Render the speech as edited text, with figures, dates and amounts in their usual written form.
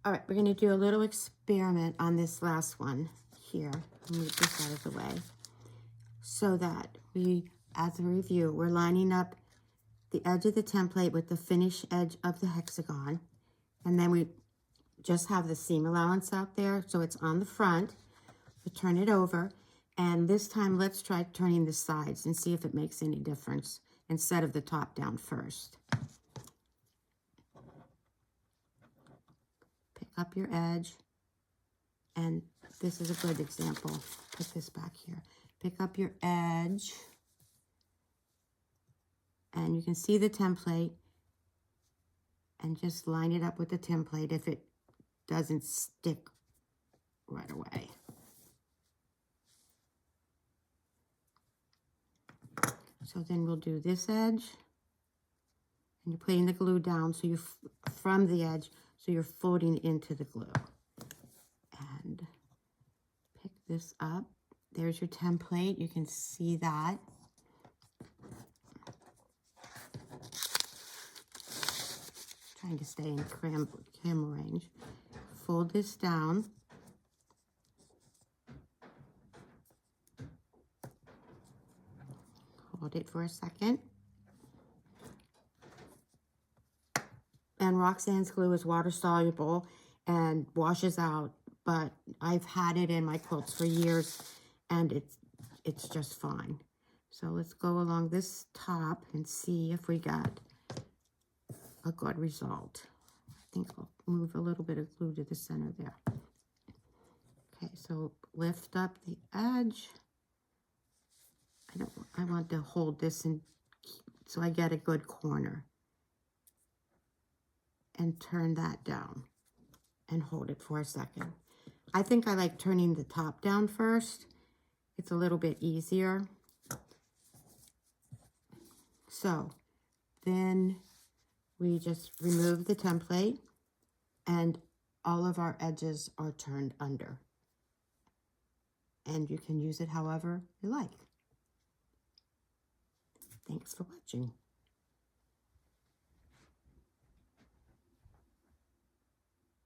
All right, we're going to do a little experiment on this last one here. Move this out of the way. So that we, as a review, we're lining up the edge of the template with the finished edge of the hexagon. And then we just have the seam allowance out there, so it's on the front. We turn it over, and this time let's try turning the sides and see if it makes any difference instead of the top down first. Pick up your edge, and this is a good example. Put this back here. Pick up your edge, and you can see the template, and just line it up with the template if it doesn't stick right away. So then we'll do this edge, and you're putting the glue down so you from the edge, so you're folding into the glue. And pick this up. There's your template. You can see that. Trying to stay in camera range. Fold this down. Hold it for a second. And Roxanne's glue is water soluble and washes out, but I've had it in my quilts for years and it's just fine. So let's go along this top and see if we got a good result. I think I'll move a little bit of glue to the center there. Okay, so lift up the edge. I want to hold this in so I get a good corner. And turn that down and hold it for a second. I think I like turning the top down first. It's a little bit easier. So then we just remove the template and all of our edges are turned under. And you can use it however you like. Thanks for watching.